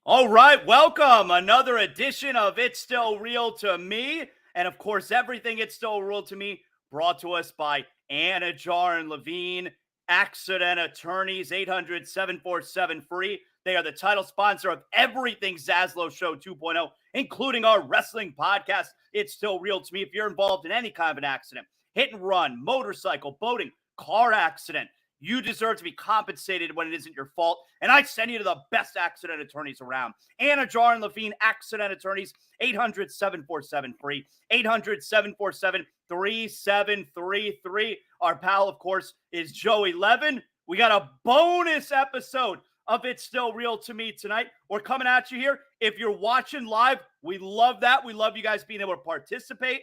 All right, welcome. Another edition of It's Still Real to Me. And of course, everything It's Still Real to Me brought to us by Anna Jar and Levine, Accident Attorneys, 800-747-FREE. They are the title sponsor of everything Zaslow Show 2.0, including our wrestling podcast, It's Still Real to Me. If you're involved in any kind of an accident, hit and run, motorcycle, boating, car accident, you deserve to be compensated when it isn't your fault. And I send you to the best accident attorneys around. Anna Jar and Levine, Accident Attorneys, 800-747-FREE, 800-747-3733. Our pal, of course, is Joey Levin. We got a bonus episode of It's Still Real to Me tonight. We're coming at you here. If you're watching live, we love that. We love you guys being able to participate.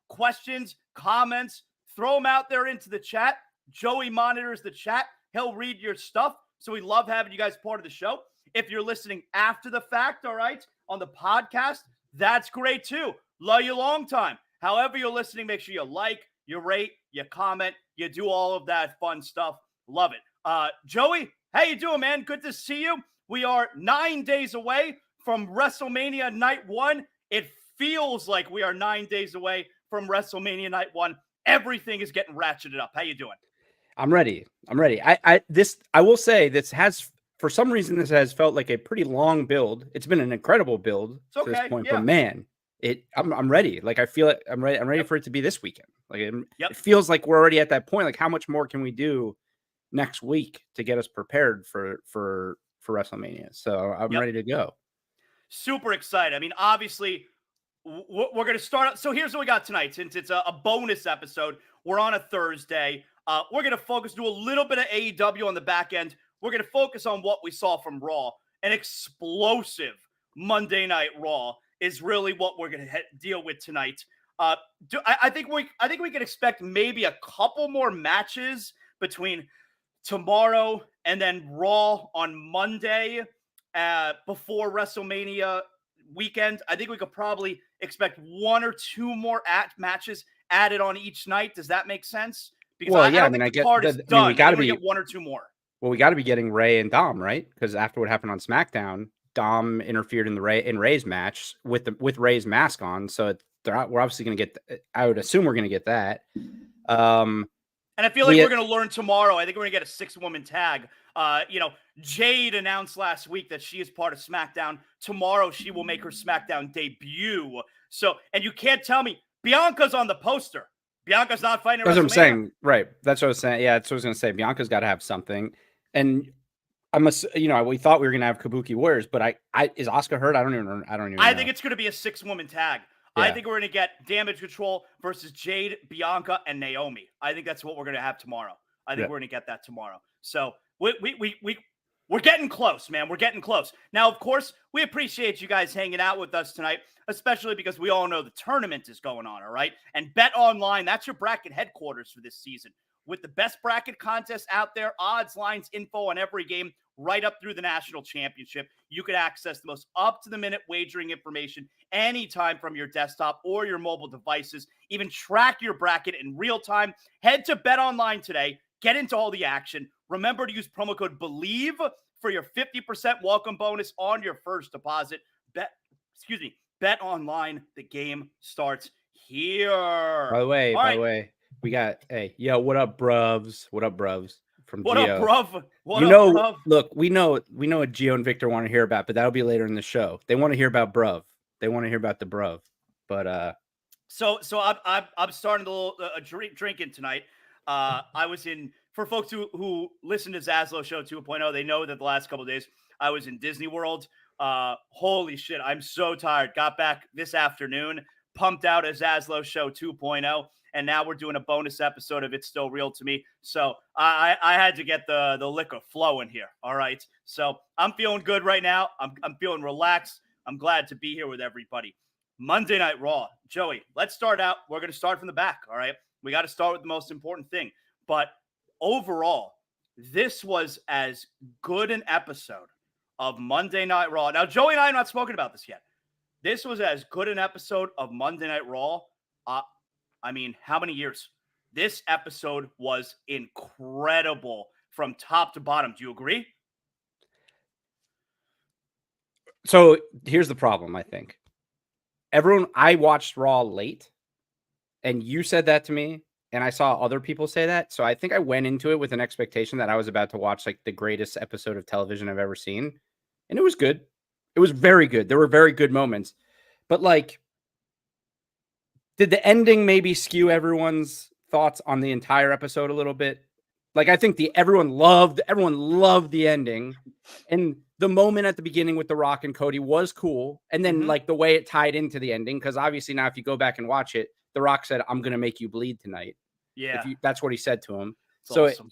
Questions, comments, throw them out there into the chat. Joey monitors the chat. He'll read your stuff. So we love having you guys part of the show. If you're listening after the fact, all right, on the podcast, that's great too. Love you long time. However you're listening, make sure you like, you rate, you comment, you do all of that fun stuff. Love it. Joey, how you doing, man? Good to see you. We are 9 days away from Wrestlemania Night 1. It feels like we are 9 days away from Wrestlemania Night 1. Everything is getting ratcheted up. How you doing? I'm ready. I will say for some reason this has felt like a pretty long build. It's been an incredible build to this point, but man, I'm ready. Like I feel it. I'm ready. I'm ready for it to be this weekend. Like it feels like we're already at that point. Like how much more can we do next week to get us prepared for WrestleMania? So I'm ready to go. Super excited. I mean, obviously we're going to start. So here's what we got tonight. Since it's a bonus episode, we're on a Thursday. We're going to do a little bit of AEW on the back end. We're going to focus on what we saw from Raw. An explosive Monday Night Raw is really what we're going to deal with tonight. I think we can expect maybe a couple more matches between tomorrow and then Raw on Monday before WrestleMania weekend. I think we could probably expect one or two more matches added on each night. Does that make sense? Because I get the card is done. We got to get one or two more. Well, we got to be getting Ray and Dom, right? Because after what happened on SmackDown, Dom interfered in Ray's match with Ray's mask on. So we're obviously going to get. I would assume we're going to get that. And I feel like we're going to learn tomorrow. I think we're going to get a 6-woman tag. Jade announced last week that she is part of SmackDown. Tomorrow, she will make her SmackDown debut. So, and you can't tell me Bianca's on the poster. Bianca's not fighting. That's what I'm saying. Right. That's what I was saying. Yeah, that's what I was going to say. Bianca's got to have something. And we thought we were going to have Kabuki Warriors, but is Asuka hurt? I don't even know. I think it's going to be a 6-woman tag. Yeah. I think we're going to get Damage Control versus Jade, Bianca, and Naomi. I think that's what we're going to have tomorrow. I think we're going to get that tomorrow. So we're getting close, man. We're getting close. Now, of course, we appreciate you guys hanging out with us tonight, especially because we all know the tournament is going on, all right? And Bet Online, that's your bracket headquarters for this season. With the best bracket contest out there, odds, lines, info on every game, right up through the national championship. You can access the most up-to-the-minute wagering information anytime from your desktop or your mobile devices. Even track your bracket in real time. Head to Bet Online today. Get into all the action. Remember to use promo code BELIEVE for your 50% welcome bonus on your first deposit. Bet Online. The game starts here. By the way, we got, what up, bruvs? What up, bruvs? From what Gio. Up, bruv? Bruv? Look, we know what Gio and Victor want to hear about, but that'll be later in the show. They want to hear about bruv. They want to hear about the bruv. But so I'm starting a drinking tonight. I was in, for folks who listen to Zaslow Show 2.0, they know that the last couple of days I was in Disney World. Holy shit, I'm so tired. Got back this afternoon, pumped out a Zaslow Show 2.0, and now we're doing a bonus episode of It's Still Real to Me. So I had to get the liquor flowing here. All right. So I'm feeling good right now. I'm feeling relaxed. I'm glad to be here with everybody. Monday Night Raw. Joey, let's start out. We're going to start from the back. All right. We got to start with the most important thing. But overall, this was as good an episode of Monday Night Raw. Now, Joey and I have not spoken about this yet. This was as good an episode of Monday Night Raw. I mean, how many years? This episode was incredible from top to bottom. Do you agree? So here's the problem, I think. I watched Raw late, and you said that to me, and I saw other people say that. So I think I went into it with an expectation that I was about to watch like the greatest episode of television I've ever seen. And it was good. It was very good. There were very good moments. But like, did the ending maybe skew everyone's thoughts on the entire episode a little bit? Like, I think everyone loved the ending. And the moment at the beginning with The Rock and Cody was cool. And then like the way it tied into the ending, because obviously now if you go back and watch it, The Rock said, "I'm going to make you bleed tonight." Yeah. That's what he said to him. It's so, awesome.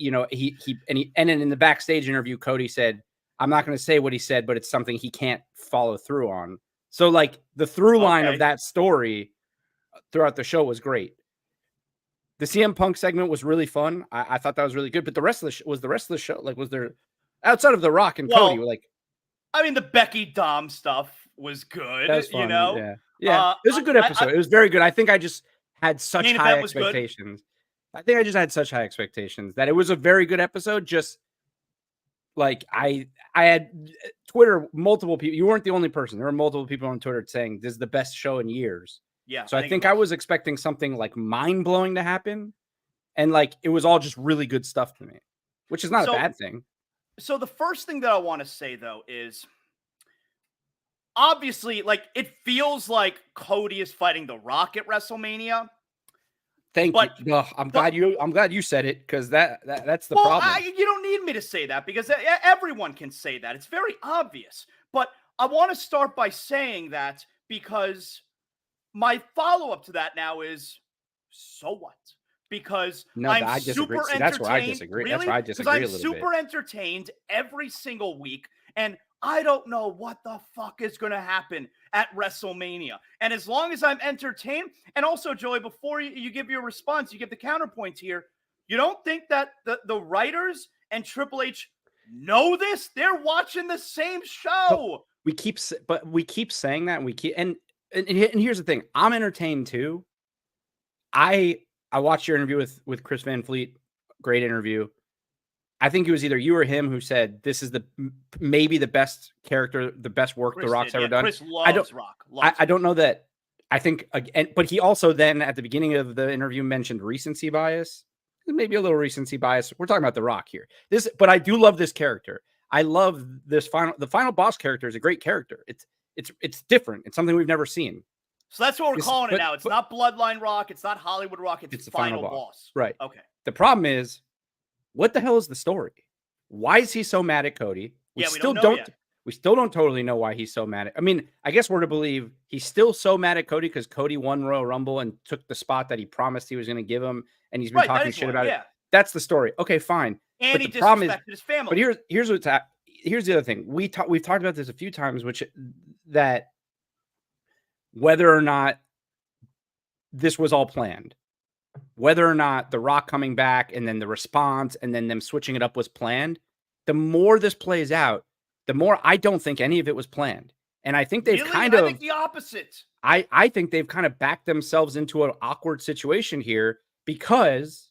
And then in the backstage interview, Cody said, "I'm not going to say what he said, but it's something he can't follow through on." So like the through line of that story throughout the show was great. The CM Punk segment was really fun. I thought that was really good, but the rest of the show, like, was there outside of The Rock and Cody, like, I mean, the Becky Dom stuff was good. That was fun. You know, yeah. It was a good episode. It was very good. I think I just had such high expectations. I think I just had such high expectations that it was a very good episode. Just like I had Twitter, multiple people. You weren't the only person. There were multiple people on Twitter saying this is the best show in years. Yeah. So I think I was expecting something like mind blowing to happen, and like it was all just really good stuff to me, which is not a bad thing. So the first thing that I want to say though is, obviously, like, it feels like Cody is fighting The Rock at WrestleMania. Thank you. No, I'm glad you said it, because that's the problem. You don't need me to say that, because everyone can say that. It's very obvious. But I want to start by saying that, because my follow-up to that now is, so what? Because I'm super entertained. That's where I disagree. Really? That's where I disagree a little bit. I'm super entertained every single week, and I don't know what the fuck is going to happen at WrestleMania. And as long as I'm entertained, and also, Joey, before you give your response, you give the counterpoint here, you don't think that the writers and Triple H know this? They're watching the same show. But we keep saying that, and here's the thing. I'm entertained too. I watched your interview with Chris Van Fleet. Great interview. I think it was either you or him who said this is maybe the best character, the best work The Rock's ever done. Chris loves Rock. I don't know that. I think again, but he also then at the beginning of the interview mentioned recency bias. Maybe a little recency bias. We're talking about The Rock here. But I do love this character. I love the final boss character is a great character. It's different. It's something we've never seen. So that's what we're calling it now. It's not Bloodline Rock. It's not Hollywood Rock. It's the final boss. Right. Okay. The problem is, what the hell is the story? Why is he so mad at Cody? We still don't totally know why he's so mad at. I mean, I guess we're to believe he's still so mad at Cody because Cody won Royal Rumble and took the spot that he promised he was going to give him, and he's been talking shit about it. That's the story. Okay, fine. And he disrespected his family. But here's the other thing. We've talked about this a few times, that whether or not this was all planned, whether or not The Rock coming back and then the response and then them switching it up was planned, the more this plays out, the more I don't think any of it was planned. And I think they've I think the opposite. I think they've kind of backed themselves into an awkward situation here, because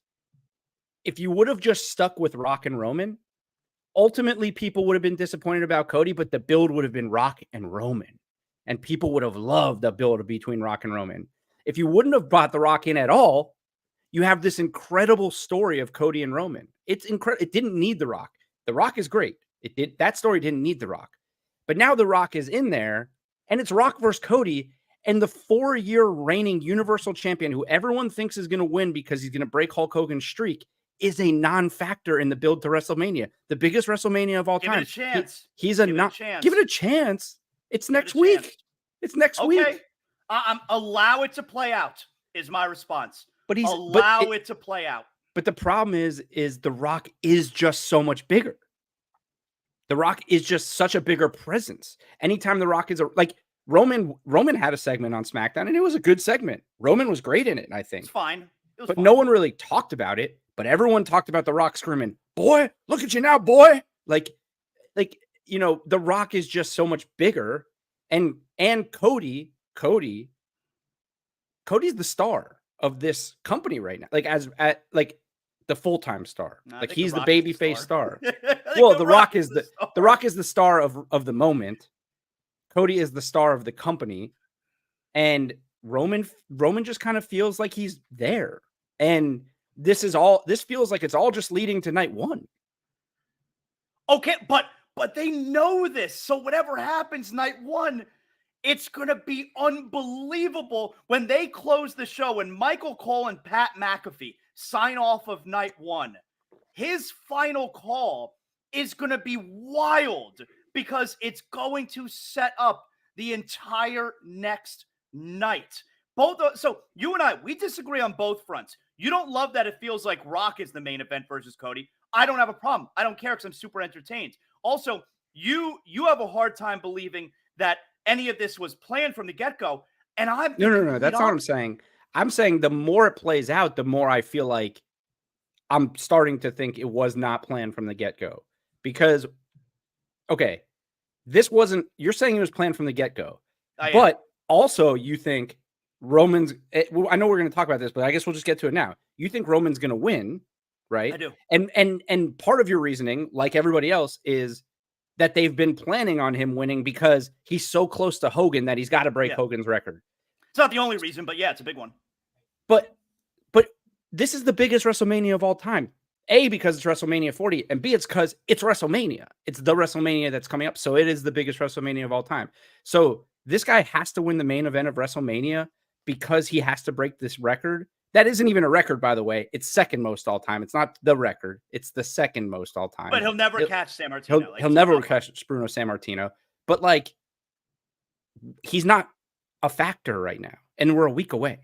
if you would have just stuck with Rock and Roman, ultimately people would have been disappointed about Cody, but the build would have been Rock and Roman. And people would have loved the build between Rock and Roman. If you wouldn't have brought The Rock in at all, you have this incredible story of Cody and Roman. It's incredible. It didn't need The Rock. The Rock is great. That story didn't need The Rock. But now The Rock is in there, and it's Rock versus Cody, and the 4-year reigning Universal Champion, who everyone thinks is going to win because he's going to break Hulk Hogan's streak, is a non-factor in the build to WrestleMania, the biggest WrestleMania of all time. Give it a chance. Give it a chance. It's next week. It's next week. Allow it to play out is my response. But allow it to play out. But the problem is The Rock is just so much bigger. The Rock is just such a bigger presence. Anytime The Rock is like Roman had a segment on SmackDown, and it was a good segment. Roman was great in it, I think. It's fine. But no one really talked about it. But everyone talked about The Rock screaming, "Boy, look at you now, boy!" Like The Rock is just so much bigger, and Cody's the star of this company right now, like the full-time star. Like he's the babyface star. Well, The Rock is the star of the moment. Cody is the star of the company, and Roman just kind of feels like he's there. And this feels like it's all just leading to night one. Okay, but they know this. So whatever happens night one, it's going to be unbelievable when they close the show and Michael Cole and Pat McAfee sign off of night one. His final call is going to be wild because it's going to set up the entire next night. So you and I, we disagree on both fronts. You don't love that it feels like Rock is the main event versus Cody. I don't have a problem. I don't care because I'm super entertained. Also, you have a hard time believing that any of this was planned from the get-go. And I'm no. That's not what I'm saying. I'm saying the more it plays out, the more I feel like I'm starting to think it was not planned from the get-go. Because, okay, you're saying it was planned from the get-go. But also you think Roman's, I know we're going to talk about this, but I guess we'll just get to it now. You think Roman's going to win, right? I do. And part of your reasoning, like everybody else, is that they've been planning on him winning because he's so close to Hogan that he's got to break Hogan's record. It's not the only reason, but yeah, it's a big one. But this is the biggest WrestleMania of all time. A, because it's WrestleMania 40, and B, it's because it's WrestleMania. It's the WrestleMania that's coming up, so it is the biggest WrestleMania of all time. So this guy has to win the main event of WrestleMania because he has to break this record. That isn't even a record, by the way. It's second most all time. It's not the record. It's the second most all time. But he'll never catch Sammartino. He'll never catch Bruno Sammartino. But, like, he's not a factor right now, and we're a week away.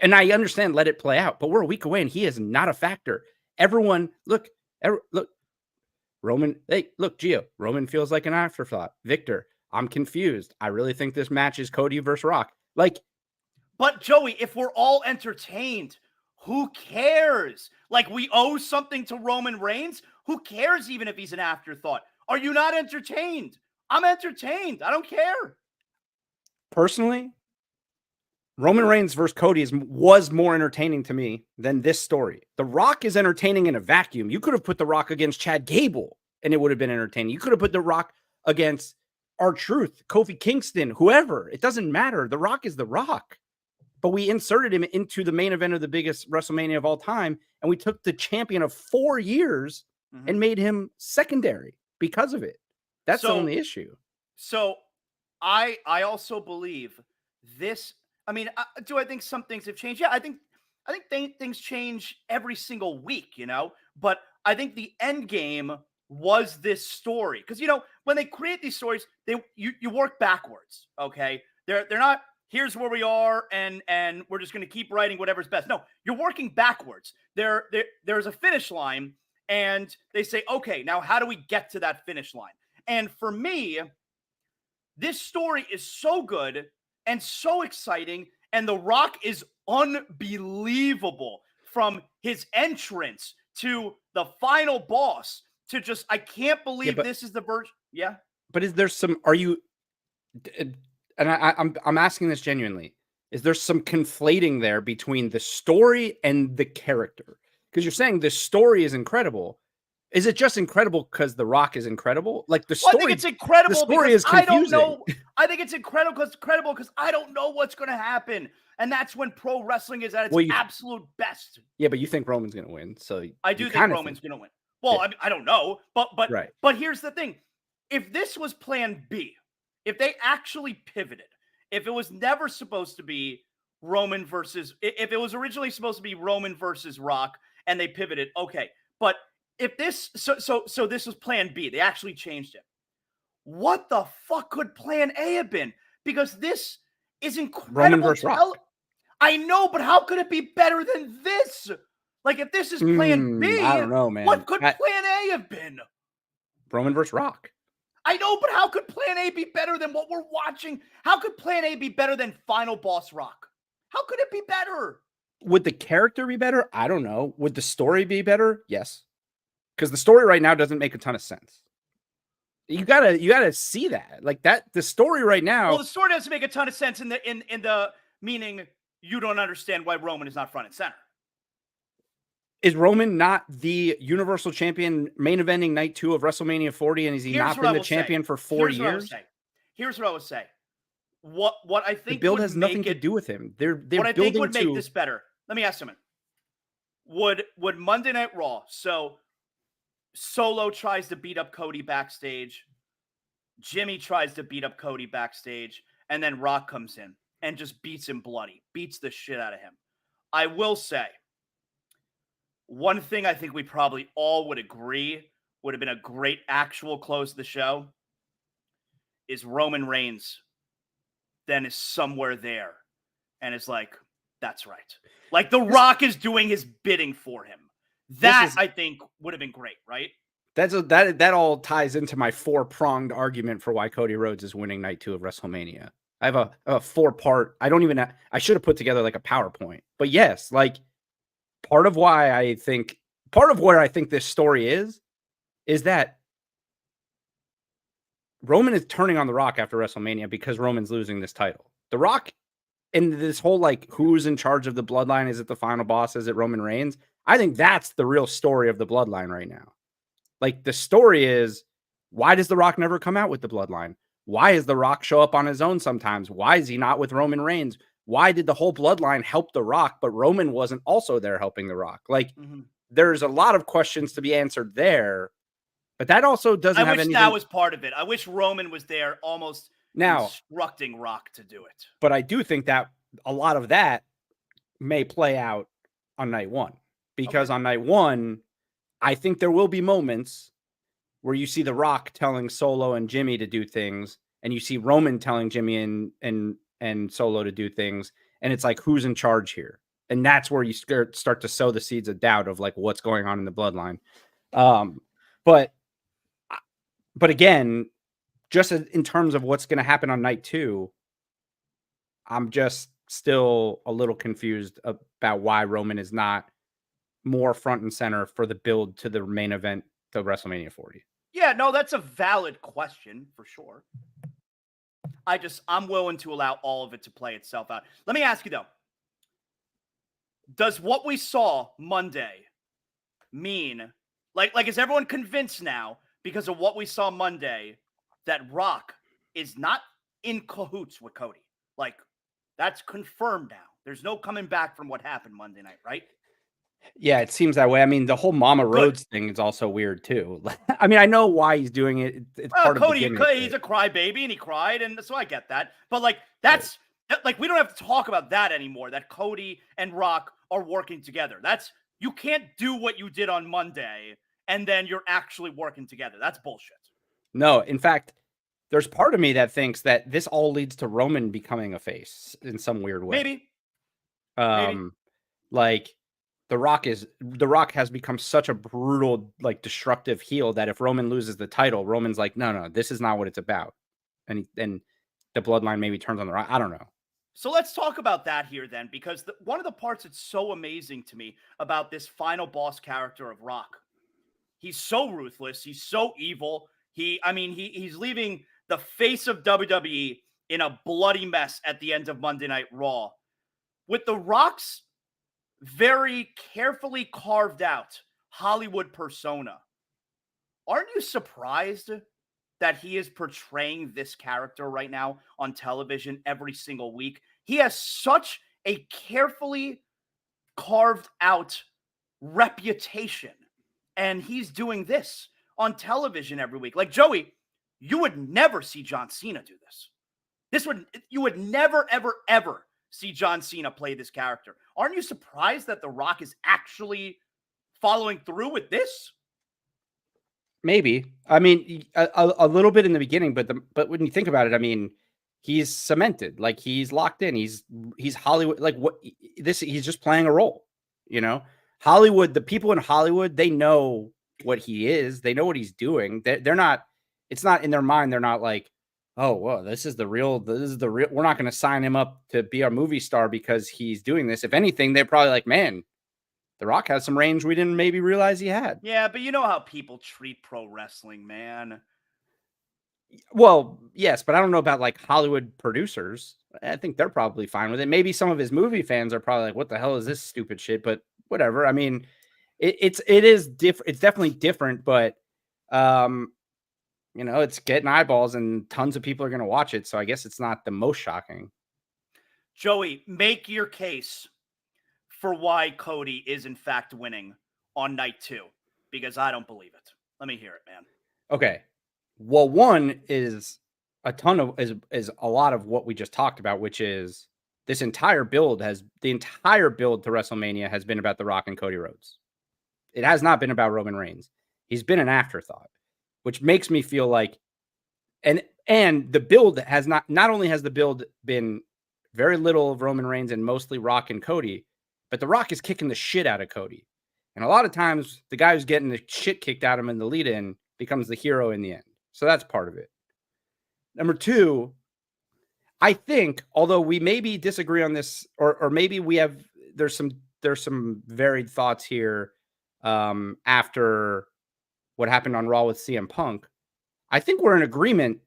And I understand let it play out, but we're a week away, and he is not a factor. Everyone, look, Roman, hey, look, Gio, Roman feels like an afterthought. Victor, I'm confused. I really think this match is Cody versus Rock. Like, but Joey, if we're all entertained, who cares? Like, we owe something to Roman Reigns. Who cares even if he's an afterthought? Are you not entertained? I'm entertained. I don't care. Personally, Roman Reigns versus Cody was more entertaining to me than this story. The Rock is entertaining in a vacuum. You could have put The Rock against Chad Gable, and it would have been entertaining. You could have put The Rock against R-Truth, Kofi Kingston, whoever. It doesn't matter. The Rock is The Rock. But we inserted him into the main event of the biggest WrestleMania of all time, and we took the champion of 4 years and made him secondary because of it. That's the only issue. So I also believe this. I mean, do I think some things have changed? Yeah, I think things change every single week, you know. But I think the end game was this story because, you know, when they create these stories, you work backwards. Okay, they're not. Here's where we are, and we're just going to keep writing whatever's best. No, you're working backwards. There's a finish line, and they say, okay, now how do we get to that finish line? And for me, this story is so good and so exciting, and The Rock is unbelievable from his entrance to the final boss to just, I can't believe this is the version. Yeah. But is there some, are you, and I'm asking this genuinely, is there some conflating there between the story and the character? Because you're saying the story is incredible. Is it just incredible because The Rock is incredible? Like the story, I think it's incredible. The story is confusing. I don't know. I think it's incredible because I don't know what's going to happen, and that's when pro wrestling is at its absolute best. Yeah, but you think Roman's going to win, so I do think Roman's going to win. Well, yeah. I don't know, but right. But here's the thing: if this was Plan B, if they actually pivoted, if it was never supposed to be Roman versus, if it was originally supposed to be Roman versus Rock, and they pivoted, okay, but if this, so this was Plan B. They actually changed it. What the fuck could Plan A have been? Because this is incredible. Roman versus Rock. I know, but how could it be better than this? Like, if this is Plan B, I don't know, man. What could Plan A have been? Roman versus Rock. I know, but how could Plan A be better than what we're watching? How could Plan A be better than Final Boss Rock? How could it be better? Would the character be better? I don't know. Would the story be better? Yes. Because the story right now doesn't make a ton of sense. You gotta see that. Like that, the story right now. Well, the story doesn't make a ton of sense in the meaning you don't understand why Roman is not front and center. Is Roman not the Universal Champion main eventing night 2 of WrestleMania 40? And is he not been the champion for 4 years? here's what I would say. What I think the build has nothing to do with him. They're what I think would to make this better. Let me ask someone. Would Monday Night Raw, so Solo tries to beat up Cody backstage, Jimmy tries to beat up Cody backstage, and then Rock comes in and just beats him bloody, beats the shit out of him. I will say, one thing I think we probably all would agree would have been a great actual close to the show is Roman Reigns then is somewhere there and is like, that's right. Like The Rock is doing his bidding for him. That I think would have been great, right? That all ties into my 4-pronged argument for why Cody Rhodes is winning night 2 of WrestleMania. I have a 4-part. I should have put together like a PowerPoint. But yes, like part of where I think this story is that Roman is turning on The Rock after WrestleMania because Roman's losing this title. The Rock and this whole like who's in charge of the bloodline, is it the final boss, is it Roman Reigns? I think that's the real story of the bloodline right now. Like the story is, why does The Rock never come out with the bloodline? Why does The Rock show up on his own sometimes? Why is he not with Roman Reigns? Why did the whole bloodline help The Rock, but Roman wasn't also there helping The Rock? Like there's a lot of questions to be answered there, but that also doesn't have anything. I wish that was part of it. I wish Roman was there almost instructing Rock to do it. But I do think that a lot of that may play out on night 1 because on night 1, I think there will be moments where you see The Rock telling Solo and Jimmy to do things, and you see Roman telling Jimmy and Solo to do things, and it's like, who's in charge here? And that's where you start to sow the seeds of doubt of like what's going on in the bloodline. But again, just in terms of what's going to happen on night 2, I'm just still a little confused about why Roman is not more front and center for the build to the main event to WrestleMania 40. Yeah, no, that's a valid question for sure. I'm willing to allow all of it to play itself out. Let me ask you though, does what we saw Monday mean, like is everyone convinced now because of what we saw Monday that Rock is not in cahoots with Cody? Like that's confirmed now. There's no coming back from what happened Monday night, right? Yeah, it seems that way. I mean, the whole Mama Rhodes thing is also weird too. I mean, I know why he's doing it. It's part Cody, of the he's a crybaby and he cried, and so I get that. But like that's like we don't have to talk about that anymore. That Cody and Rock are working together. You can't do what you did on Monday and then you're actually working together. That's bullshit. No, in fact, there's part of me that thinks that this all leads to Roman becoming a face in some weird way. Maybe. Like The Rock has become such a brutal, like destructive heel that if Roman loses the title, Roman's like, no, this is not what it's about. And the bloodline maybe turns on The Rock. I don't know. So let's talk about that here then, because one of the parts that's so amazing to me about this final boss character of Rock, he's so ruthless. He's so evil. He's leaving the face of WWE in a bloody mess at the end of Monday Night Raw. With The Rock's very carefully carved out Hollywood persona, aren't you surprised that he is portraying this character right now on television every single week? He has such a carefully carved out reputation, and he's doing this on television every week. Like Joey, you would never see John Cena do this. You would never, ever, ever see John Cena play this character. Aren't you surprised that The Rock is actually following through with this? Maybe. I mean, a little bit in the beginning, but when you think about it, I mean, he's cemented. Like he's locked in. He's Hollywood. Like he's just playing a role. You know, Hollywood. The people in Hollywood, they know what he is. They know what he's doing. They're not. It's not in their mind. They're not like, oh, well, this is the real. We're not going to sign him up to be our movie star because he's doing this. If anything, they're probably like, man, The Rock has some range we didn't maybe realize he had. Yeah, but you know how people treat pro wrestling, man. Well, yes, but I don't know about like Hollywood producers. I think they're probably fine with it. Maybe some of his movie fans are probably like, what the hell is this stupid shit? But whatever. I mean, it is different. It's definitely different, but you know, it's getting eyeballs and tons of people are going to watch it. So I guess it's not the most shocking. Joey, make your case for why Cody is in fact winning on night 2, because I don't believe it. Let me hear it, man. Okay. Well, one is a ton of is a lot of what we just talked about, which is the entire build to WrestleMania has been about The Rock and Cody Rhodes. It has not been about Roman Reigns. He's been an afterthought, which makes me feel like, and the build has not only has the build been very little of Roman Reigns and mostly Rock and Cody, but The Rock is kicking the shit out of Cody. And a lot of times the guy who's getting the shit kicked out of him in the lead in becomes the hero in the end. So that's part of it. Number 2, I think, although we maybe disagree on this, or maybe there's some varied thoughts here after what happened on Raw with CM Punk, I think we're in agreement,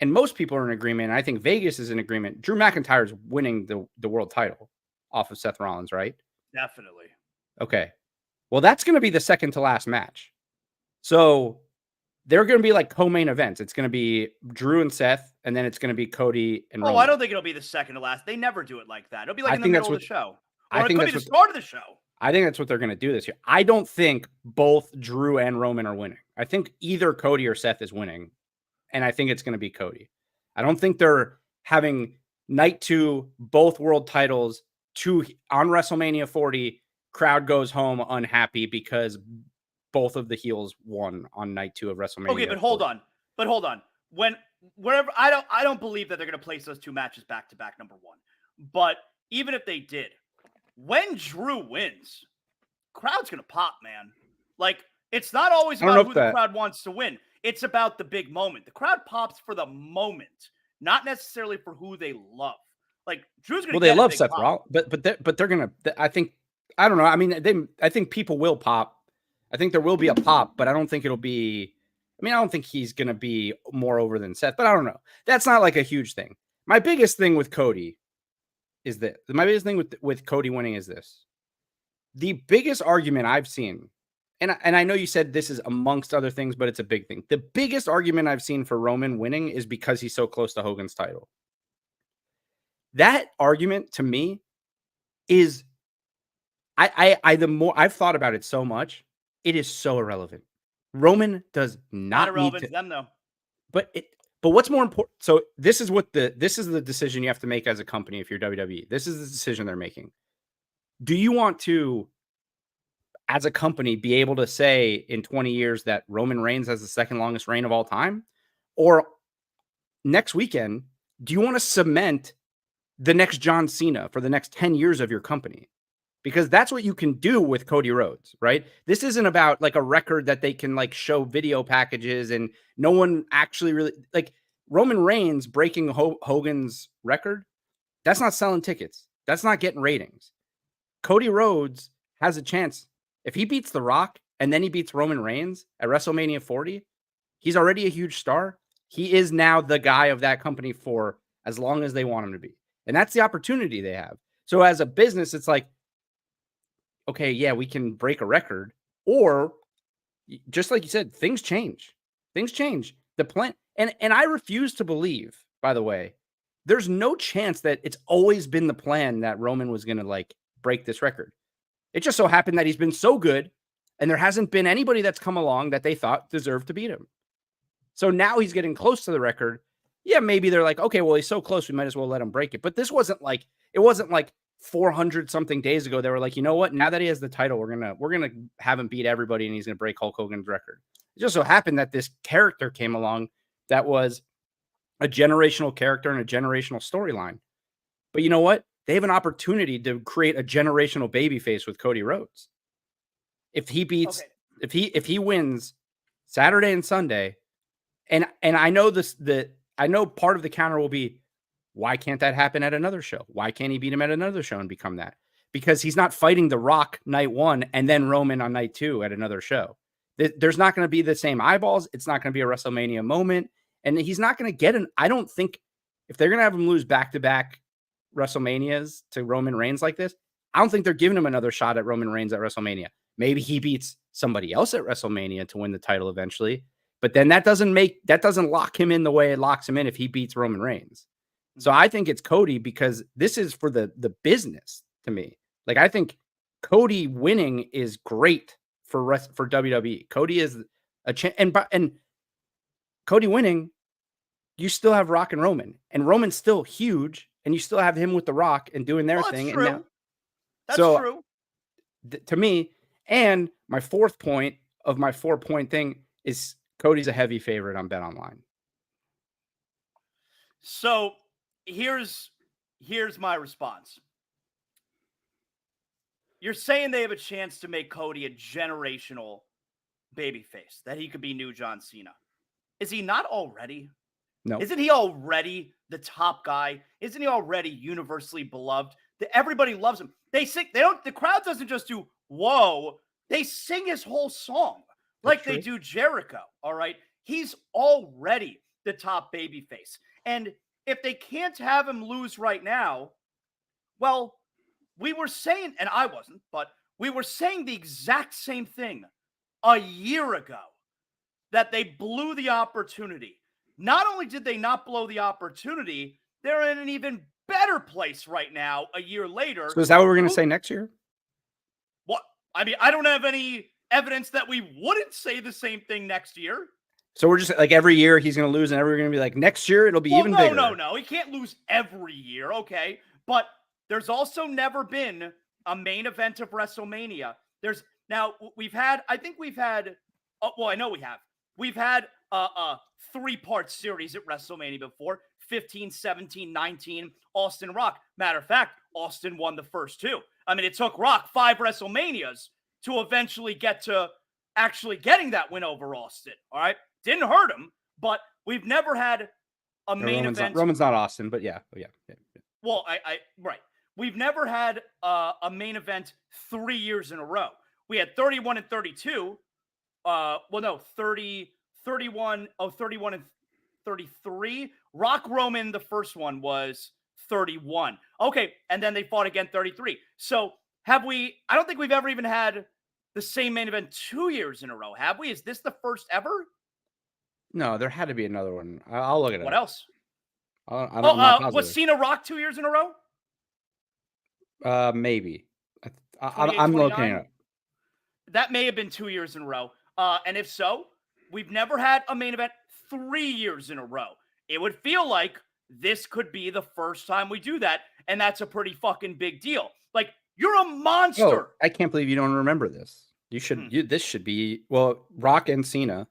and most people are in agreement, and I think Vegas is in agreement. Drew McIntyre is winning the world title off of Seth Rollins, right? Definitely. Okay. Well, that's going to be the second to last match. So they're going to be like co-main events. It's going to be Drew and Seth, and then it's going to be Cody and Roman. I don't think it'll be the second to last. They never do it like that. It'll be like in the middle of the show. Or it could be the start of the show. I think that's what they're going to do this year. I don't think both Drew and Roman are winning. I think either Cody or Seth is winning, and I think it's going to be Cody. I don't think they're having night 2, both world titles, on WrestleMania 40, crowd goes home unhappy because both of the heels won on night 2 of WrestleMania. Okay, but hold on. I don't believe that they're going to place those 2 matches back to back, number 1. But even if they did, when Drew wins, crowd's going to pop, man. Like, it's not always about who the crowd wants to win. It's about the big moment. The crowd pops for the moment, not necessarily for who they love. Like, Drew's going to they love Seth Rollins, but they're going to, I don't know. I mean, I think people will pop. I think there will be a pop, but I don't think it'll be, I don't think he's going to be more over than Seth, but I don't know. That's not like a huge thing. My biggest thing with Cody is that my biggest thing with Cody winning is this. The biggest argument I've seen, and I know you said this is amongst other things, but it's a big thing. The biggest argument I've seen for Roman winning is because he's so close to Hogan's title. That argument to me is, the more I've thought about it so much, it is so irrelevant. Roman does not irrelevant to them though. But what's more important? So this is the decision you have to make as a company. If you're WWE, this is the decision they're making. Do you want to, as a company, be able to say in 20 years that Roman Reigns has the second longest reign of all time? Or next weekend, do you want to cement the next John Cena for the next 10 years of your company? Because that's what you can do with Cody Rhodes, right? This isn't about like a record that they can like show video packages and no one actually really, like, Roman Reigns breaking Hogan's record. That's not selling tickets. That's not getting ratings. Cody Rhodes has a chance. If he beats The Rock and then he beats Roman Reigns at WrestleMania 40, he's already a huge star. He is now the guy of that company for as long as they want him to be. And that's the opportunity they have. So as a business, it's like, okay, yeah, we can break a record, or just like you said, things change. Things change. The plan, and I refuse to believe, by the way, there's no chance that it's always been the plan that Roman was going to like break this record. It just so happened that he's been so good, and there hasn't been anybody that's come along that they thought deserved to beat him. So now he's getting close to the record. Yeah, maybe they're like, okay, well, he's so close, we might as well let him break it. But it wasn't like 400 something days ago, they were like, you know what? Now that he has the title, we're gonna have him beat everybody, and he's gonna break Hulk Hogan's record. It just so happened that this character came along that was a generational character and a generational storyline. But you know what? They have an opportunity to create a generational babyface with Cody Rhodes. If he beats, if he wins Saturday and Sunday, and I know I know part of the counter will be, why can't that happen at another show? Why can't he beat him at another show and become that? Because he's not fighting The Rock night 1 and then Roman on night 2 at another show. There's not going to be the same eyeballs. It's not going to be a WrestleMania moment. And he's not going to get I don't think if they're going to have him lose back-to-back WrestleManias to Roman Reigns like this, I don't think they're giving him another shot at Roman Reigns at WrestleMania. Maybe he beats somebody else at WrestleMania to win the title eventually. But then that doesn't lock him in the way it locks him in if he beats Roman Reigns. So I think it's Cody because this is for the business to me. Like I think Cody winning is great for WWE. Cody is and Cody winning, you still have Rock and Roman's still huge, and you still have him with the Rock and doing their thing. True. And now, that's true. To me, and my fourth point of my 4-point thing is Cody's a heavy favorite on Bet Online. So here's my response. You're saying they have a chance to make Cody a generational babyface, that he could be new John Cena. Is he not already? No. Isn't he already the top guy? Isn't he already universally beloved? Everybody loves him. They sing. The crowd doesn't just do whoa. They sing his whole song like they do Jericho. All right. He's already the top babyface. And if they can't have him lose right now, well, we were saying, and I wasn't, but we were saying the exact same thing a year ago, that they blew the opportunity. Not only did they not blow the opportunity, they're in an even better place right now a year later. So is that what we're going to say next year? What? I mean, I don't have any evidence that we wouldn't say the same thing next year. So we're just like every year he's going to lose and everyone's going to be like, next year it'll be even bigger. No. He can't lose every year, okay? But there's also never been a main event of WrestleMania. We've had a 3-part series at WrestleMania before, 15, 17, 19, Austin Rock. Matter of fact, Austin won the first 2. I mean, it took Rock 5 WrestleManias to eventually get to actually getting that win over Austin, all right? Didn't hurt him, but we've never had a main event. Roman's not Austin, but yeah. Well, right. We've never had a main event 3 years in a row. We had 31 and 32. 31 and 33. Rock Roman, the first one was 31. Okay, and then they fought again 33. So I don't think we've ever even had the same main event 2 years in a row, have we? Is this the first ever? No, there had to be another one. I'll look at it. What else? Was Cena Rock 2 years in a row? Maybe. I'm looking it up. That may have been 2 years in a row. And if so, we've never had a main event 3 years in a row. It would feel like this could be the first time we do that, and that's a pretty fucking big deal. Like, you're a monster. Oh, I can't believe you don't remember this. You should. This should be Rock and Cena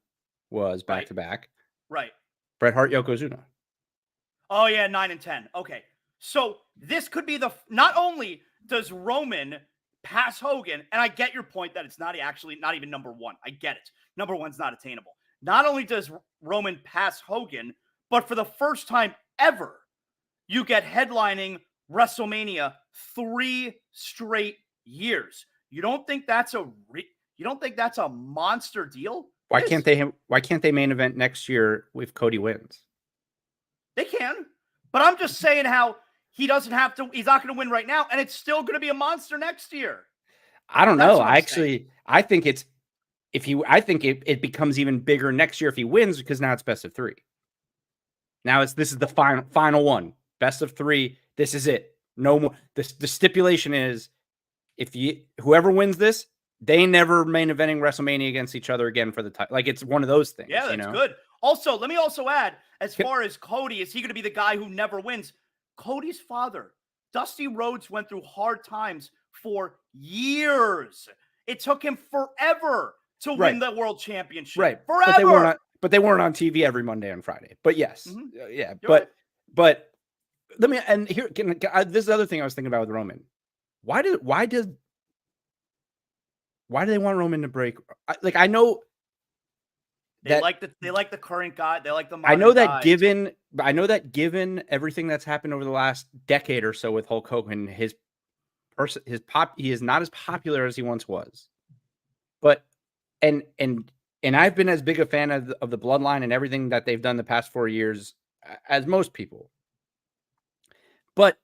was back to back. Right. Bret Hart, Yokozuna. Oh yeah, 9 and 10. Okay, so this could be not only does Roman pass Hogan, and I get your point that it's not even number 1. I get it. Number 1's not attainable. Not only does Roman pass Hogan, but for the first time ever, you get headlining WrestleMania 3 straight years. You don't think that's a monster deal? Why can't they main event next year if Cody wins? They can, but I'm just saying how he doesn't have to. He's not going to win right now, and it's still going to be a monster next year. I don't know. I think it becomes even bigger next year if he wins because now it's best of 3. Now this is the final one, best of 3. This is it. No more. The stipulation is whoever wins this, they never main eventing WrestleMania against each other again for the title. Like it's one of those things. Yeah, that's good. Also, let me also add, as far as Cody, is he going to be the guy who never wins? Cody's father, Dusty Rhodes, went through hard times for years. It took him forever to win the world championship. Right. Forever. But they weren't on TV every Monday and Friday. But yes. Yeah. You're But let me, and here, this is the other thing I was thinking about with Roman. Why do they want Roman to break? I know they like the current guy. They like the I know that guy. given everything that's happened over the last decade or so with Hulk Hogan, he is not as popular as he once was. But and I've been as big a fan of the Bloodline and everything that they've done the past 4 years as most people. But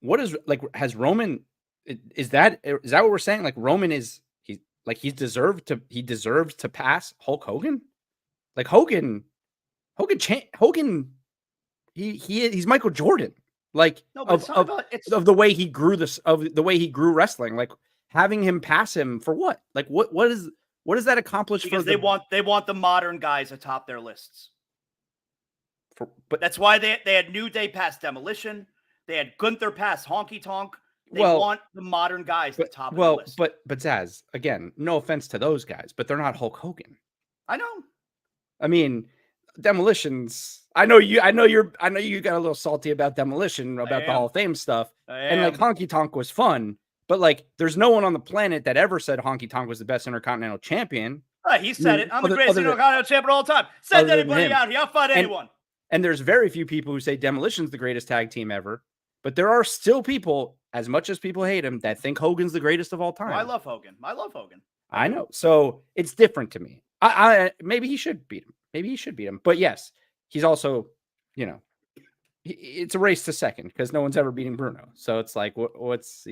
what is has Roman? Is that what we're saying? Like Roman he deserves to pass Hulk Hogan? Like Hogan, he's Michael Jordan. Like no, but of the way he grew wrestling. Like having him pass him for what? Like what does that accomplish? Because they want the modern guys atop their lists. But that's why they had New Day past Demolition. They had Gunther past Honky Tonk. They want the modern guys at the top of the list. But Zaz, again, no offense to those guys, but they're not Hulk Hogan. I know. I mean, Demolition's. I know you got a little salty about Demolition, about the Hall of Fame stuff. And like Honky Tonk was fun, but like there's no one on the planet that ever said Honky Tonk was the best Intercontinental Champion. He said it. I'm the greatest Intercontinental Champion all the time. Send anybody out here. I'll fight anyone. And there's very few people who say Demolition's the greatest tag team ever. But there are still people, as much as people hate him, that think Hogan's the greatest of all time. Oh, I love Hogan. I know. So it's different to me. Maybe he should beat him. But yes, he's also, it's a race to second because no one's ever beating Bruno. So it's like, what's.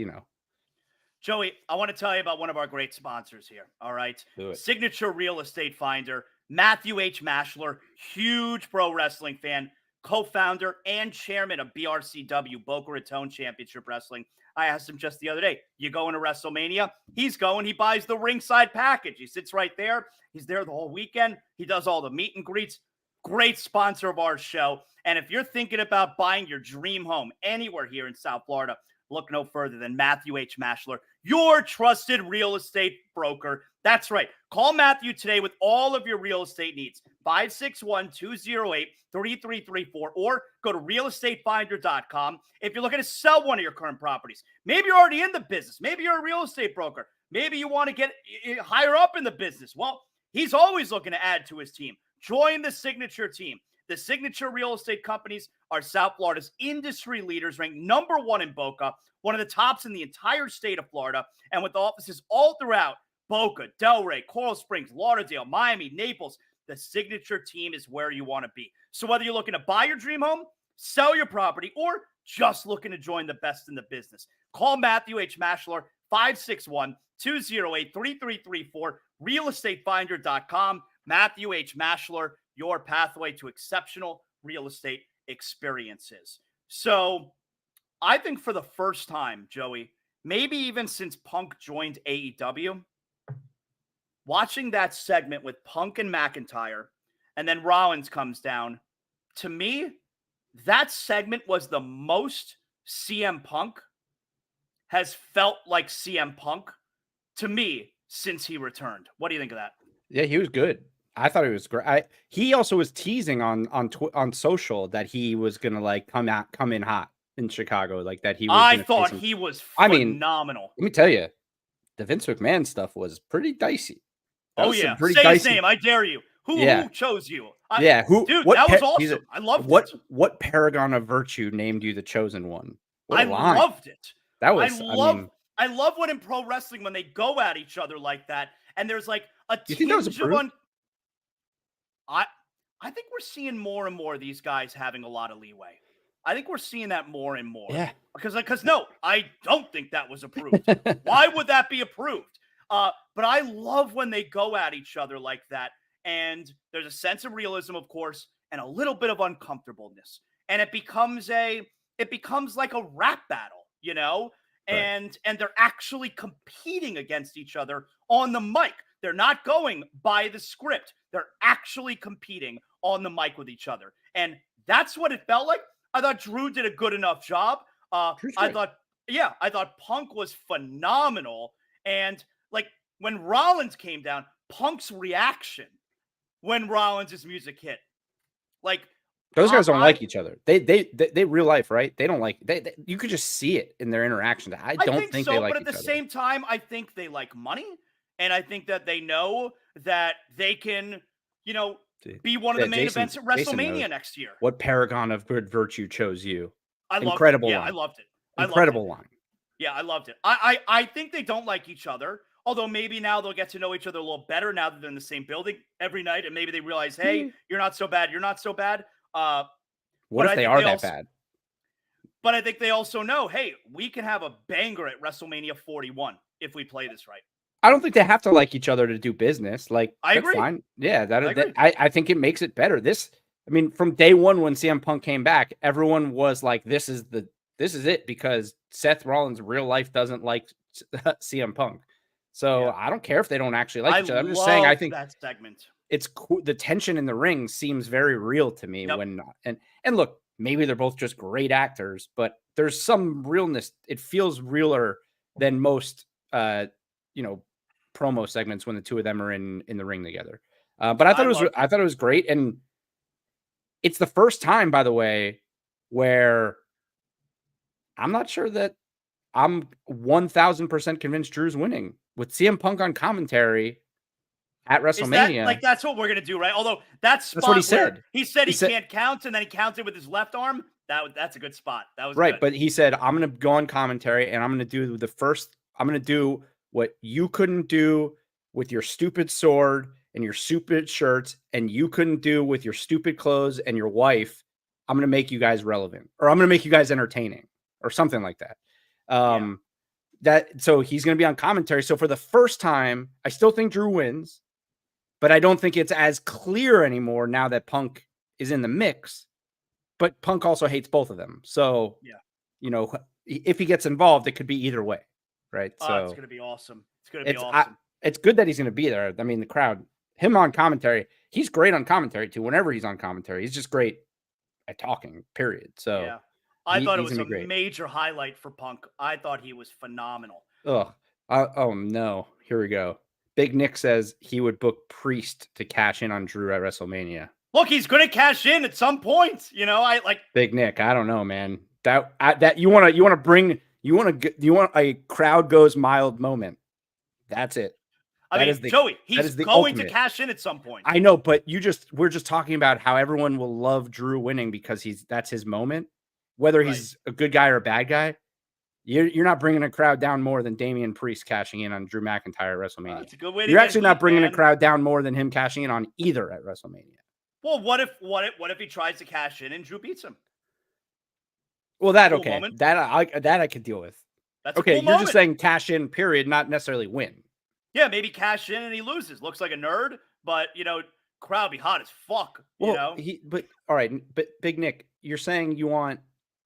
Joey, I want to tell you about one of our great sponsors here. All right. Signature Real Estate Finder, Matthew H. Mashler, huge pro wrestling fan, co-founder and chairman of BRCW, Boca Raton Championship Wrestling. I asked him just the other day, you going to WrestleMania? He's going. He buys the ringside package. He sits right there. He's there the whole weekend. He does all the meet and greets. Great sponsor of our show. And if you're thinking about buying your dream home anywhere here in South Florida, look no further than Matthew H. Mashler, your trusted real estate broker. That's right. Call Matthew today with all of your real estate needs. 561-208-3334 or go to realestatefinder.com. If you're looking to sell one of your current properties, maybe you're already in the business. Maybe you're a real estate broker. Maybe you want to get higher up in the business. Well, he's always looking to add to his team. Join the Signature team. The Signature Real Estate companies are South Florida's industry leaders, ranked number 1 in Boca, one of the tops in the entire state of Florida, and with offices all throughout Boca, Delray, Coral Springs, Lauderdale, Miami, Naples. The Signature team is where you want to be. So whether you're looking to buy your dream home, sell your property, or just looking to join the best in the business, call Matthew H. Mashler, 561-208-3334, realestatefinder.com. Matthew H. Mashler, your pathway to exceptional real estate experiences. So I think for the first time, Joey, maybe even since Punk joined AEW, watching that segment with Punk and McIntyre, and then Rollins comes down, to me, that segment was the most CM Punk has felt like CM Punk to me since he returned. What do you think of that? Yeah, he was good. I thought he was great. He also was teasing on social that he was gonna like come in hot in Chicago, like that he was. I thought he was phenomenal. Let me tell you, the Vince McMahon stuff was pretty dicey. Say his name. I dare you. Who chose you? That was awesome. I loved it. What paragon of virtue named you the chosen one? Loved it. That was. I love when in pro wrestling when they go at each other like that, and there's like a tinge of I think we're seeing more and more of these guys having a lot of leeway. I think we're seeing that more and more. Yeah. Because no, I don't think that was approved. Why would that be approved? But I love when they go at each other like that. And there's a sense of realism, of course, and a little bit of uncomfortableness. And it becomes like a rap battle, Right. And they're actually competing against each other on the mic. They're not going by the script. They're actually competing on the mic with each other. And that's what it felt like. I thought Drew did a good enough job. I thought Punk was phenomenal. And like when Rollins came down, Punk's reaction when Rollins' music hit, like those guys don't like each other. They real life, right? They don't like they you could just see it in their interactions. I don't think so, they like but at the same time, I think they like money. And I think that they know that they can, be one of the main events at WrestleMania next year. What paragon of good virtue chose you? Incredible line. I loved it. Incredible line. Yeah, I loved it. I think they don't like each other, although maybe now they'll get to know each other a little better now that they're in the same building every night, and maybe they realize, hey, you're not so bad. You're not so bad. What if they are that bad? But I think they also know, hey, we can have a banger at WrestleMania 41 if we play this right. I don't think they have to like each other to do business. Like, I that's agree. fine. Yeah, I think it makes it better. I mean, from day one when CM Punk came back, everyone was like, "This is it," because Seth Rollins' real life doesn't like CM Punk. So I don't care if they don't actually like each other. I'm just saying, I think that segment. It's cool. The tension in the ring seems very real to me when and look, maybe they're both just great actors, but there's some realness. It feels realer than most promo segments when the two of them are in the ring together. But I thought it was great, and it's the first time, by the way, where I'm not sure that I'm 1000% convinced Drew's winning with CM Punk on commentary at WrestleMania. That's what we're gonna do, right? Although that's what he said. He said he can't count, and then he counted with his left arm. That's a good spot. That was right, good. But he said, "I'm gonna go on commentary, and I'm gonna do I'm gonna do what you couldn't do with your stupid sword and your stupid shirts, and you couldn't do with your stupid clothes and your wife. I'm gonna make you guys relevant, or I'm gonna make you guys entertaining, or something like that." So he's gonna be on commentary. So for the first time, I still think Drew wins. But I don't think it's as clear anymore now that Punk is in the mix. But Punk also hates both of them. So, if he gets involved, it could be either way. Right. So it's going to be awesome. It's good that he's going to be there. I mean, the crowd, him on commentary, he's great on commentary too. Whenever he's on commentary, he's just great at talking, period. So I thought it was a major highlight for Punk. I thought he was phenomenal. Oh, no. Here we go. Big Nick says he would book Priest to cash in on Drew at WrestleMania. Look, he's going to cash in at some point. I like Big Nick. I don't know, man. You want a crowd goes mild moment. That's it. Joey, he's going to cash in at some point. I know, but we're just talking about how everyone will love Drew winning because that's his moment. Whether he's a good guy or a bad guy, you're not bringing a crowd down more than Damian Priest cashing in on Drew McIntyre at WrestleMania. That's a good way to You're actually not bringing a crowd down more than him cashing in on either at WrestleMania. Well, what if he tries to cash in and Drew beats him? Well, that I could deal with. That's okay. You're moment. Just saying cash in, period, not necessarily win. Yeah, maybe cash in and he loses. Looks like a nerd, but crowd be hot as fuck. But all right, but Big Nick, you're saying you want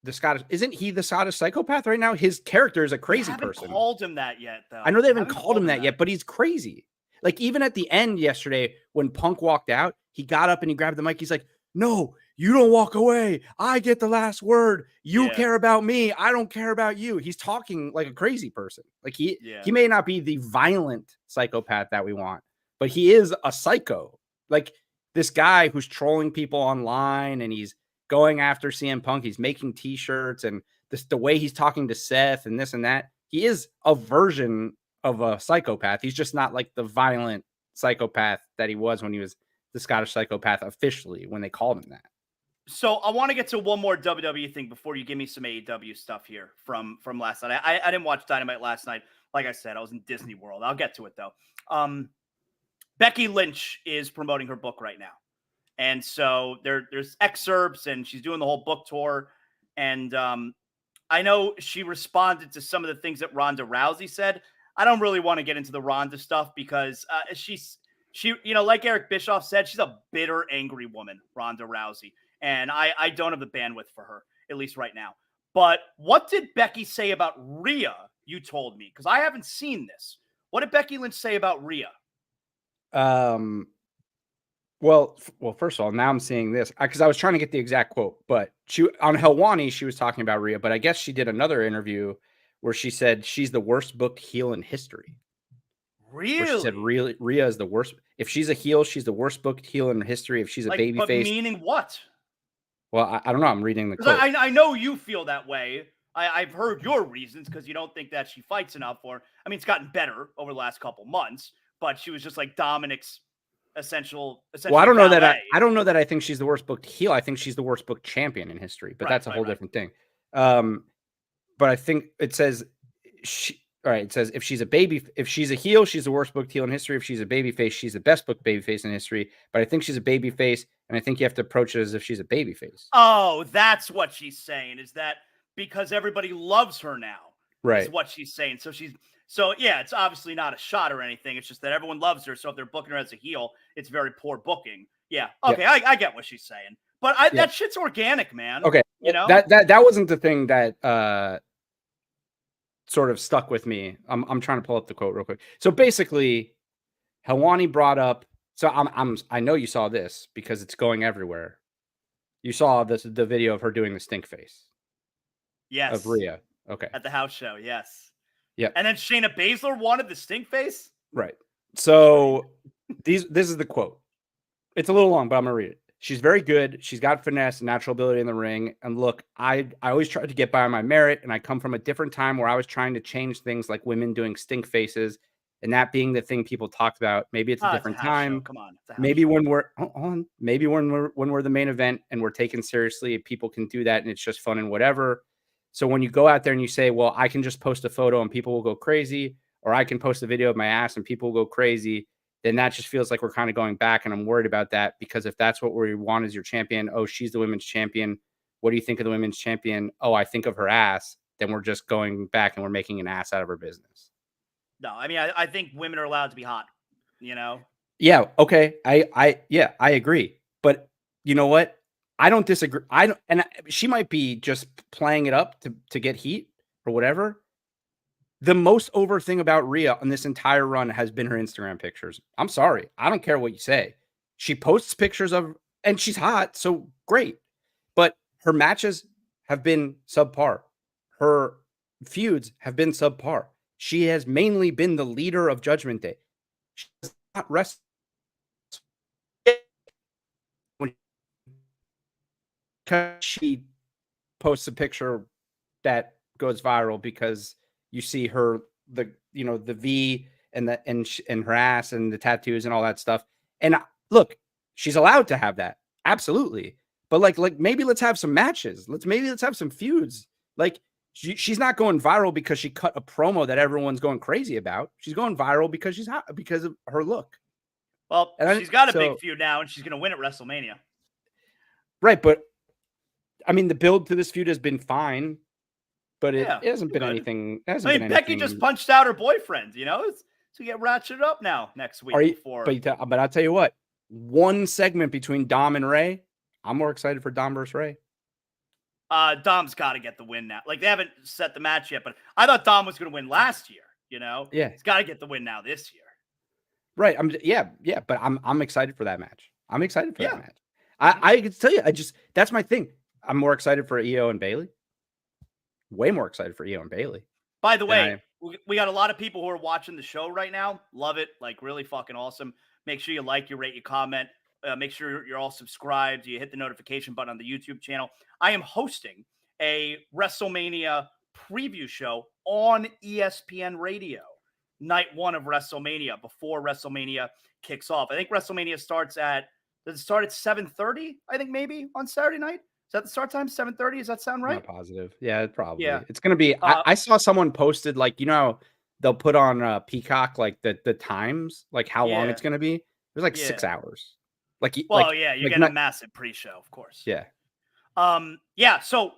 the Scottish? Isn't he the Scottish psychopath right now? His character is a crazy person. Called him that yet, though. I know they haven't called him that yet, but he's crazy. Like even at the end yesterday, when Punk walked out, he got up and he grabbed the mic. He's like, "No, you don't walk away. I get the last word. You care about me. I don't care about you." He's talking like a crazy person. Like he may not be the violent psychopath that we want, but he is a psycho. Like this guy who's trolling people online and he's going after CM Punk. He's making T-shirts and the way he's talking to Seth and this and that. He is a version of a psychopath. He's just not like the violent psychopath that he was when he was the Scottish psychopath officially, when they called him that. So I want to get to one more WWE thing before you give me some AEW stuff here from last night. I didn't watch Dynamite last night. Like I said, I was in Disney World. I'll get to it though. Becky Lynch is promoting her book right now. And so there's excerpts and she's doing the whole book tour. And I know she responded to some of the things that Ronda Rousey said. I don't really want to get into the Ronda stuff because she, like Eric Bischoff said, she's a bitter, angry woman, Ronda Rousey. And I don't have the bandwidth for her, at least right now. But what did Becky say about Rhea, you told me? Because I haven't seen this. What did Becky Lynch say about Rhea? Well, first of all, now I'm seeing this because I was trying to get the exact quote, but she on Helwani, she was talking about Rhea, but I guess she did another interview where she said she's the worst booked heel in history. Really? Where she said Rhea is the worst. If she's a heel, she's the worst booked heel in history. If she's a babyface, meaning what? Well, I don't know. I'm reading the quote. I know you feel that way. I've heard your reasons because you don't think that she fights enough. It's gotten better over the last couple months, but she was just like Dominic's essential. Well, I don't know that. I don't know that I think she's the worst booked heel. I think she's the worst booked champion in history. But that's a whole different thing. But I think it says it says if she's a heel, she's the worst booked heel in history. If she's a babyface, she's the best booked babyface in history. But I think she's a babyface, and I think you have to approach it as if she's a babyface. Oh, that's what she's saying. Is that because everybody loves her now? Right. Is what she's saying. So So, yeah, it's obviously not a shot or anything. It's just that everyone loves her. So if they're booking her as a heel, it's very poor booking. Yeah. Okay. Yep. I get what she's saying. But that shit's organic, man. Okay. You know? That wasn't the thing that sort of stuck with me. I'm trying to pull up the quote real quick. So basically, Helwani brought up. So I know you saw this because it's going everywhere. You saw the video of her doing the stink face. Yes. Of Rhea. Okay. At the house show. Yes. Yeah. And then Shayna Baszler wanted the stink face. Right. So this is the quote. It's a little long, but I'm gonna read it. She's very good. She's got finesse and natural ability in the ring. And look, I always tried to get by on my merit, and I come from a different time where I was trying to change things like women doing stink faces, and that being the thing people talked about. Maybe it's a different time. Show. Come on. Maybe when we're maybe when we're the main event and we're taken seriously, people can do that, and it's just fun and whatever. So when you go out there and you say, well, I can just post a photo and people will go crazy, or I can post a video of my ass and people will go crazy, then that just feels like we're kind of going back. And I'm worried about that because if that's what we want as your champion, oh, she's the women's champion. What do you think of the women's champion? Oh, I think of her ass. Then we're just going back and we're making an ass out of her business. No, I mean, I think women are allowed to be hot, you know? Yeah. Okay. I agree. But you know what? I don't disagree. She might be just playing it up to get heat or whatever. The most over thing about Rhea on this entire run has been her Instagram pictures. I'm sorry. I don't care what you say. She posts pictures of, and she's hot, so great. But her matches have been subpar. Her feuds have been subpar. She has mainly been the leader of Judgment Day. She does not wrestle. She posts a picture that goes viral because you see her, the V and her ass and the tattoos and all that stuff. And look, she's allowed to have that. Absolutely. But like maybe let's have some matches. Let's have some feuds. Like she's not going viral because she cut a promo that everyone's going crazy about. She's going viral because she's hot, because of her look. Well, she's got a big feud now and she's going to win at WrestleMania. Right. But I mean, the build to this feud has been fine. But it hasn't been anything. Becky just punched out her boyfriend, you know? So get ratcheted up now next week. But I'll tell you what, one segment between Dom and Ray, I'm more excited for Dom versus Ray. Dom's got to get the win now. Like, they haven't set the match yet, but I thought Dom was going to win last year, you know? Yeah. He's got to get the win now this year. Right. But I'm excited for that match. I'm excited for that match. I can tell you, that's my thing. I'm more excited for Io and Bayley. Way more excited for Io and Bayley. By the way, we got a lot of people who are watching the show right now. Love it. Like, really fucking awesome. Make sure you like, you rate, you comment. Make sure you're all subscribed. You hit the notification button on the YouTube channel. I am hosting a WrestleMania preview show on ESPN Radio. Night 1 of WrestleMania, before WrestleMania kicks off. I think WrestleMania starts at 7:30, I think, maybe on Saturday night. Is that the start time? 7:30? Does that sound right? Not positive. Yeah, probably. Yeah. It's going to be, I saw someone posted, like, you know, they'll put on Peacock, like the times, like how long it's going to be. It was like 6 hours. You're getting a massive pre-show, of course. Yeah. So